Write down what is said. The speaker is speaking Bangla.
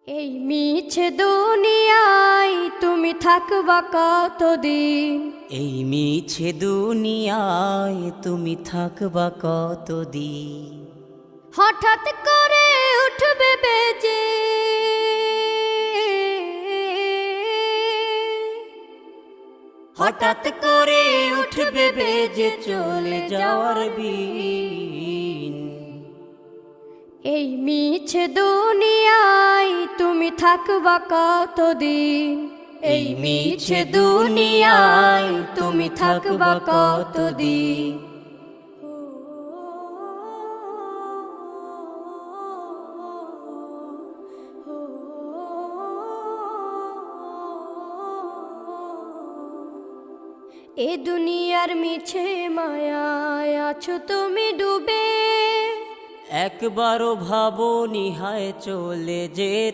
এই মিছে দুনিয়ায় তুমি থাকবা কতদিন? এই মিছে দুনিয়ায় তুমি থাকবা কতদিন? হঠাৎ করে উঠবে বেজে হঠাৎ করে উঠবে বেজে চলে যাওয়ার বিন। এই মিছে দুনিয়ায় তুমি থাকবা কতদিন? এই মিছে দুনিয়ায় তুমি থাকবা কতদিন? এ দুনিয়ার মিছে মায়ায় আছো তুমি ডুবে, একবারও ভাবো নিহায় চলে যেতে।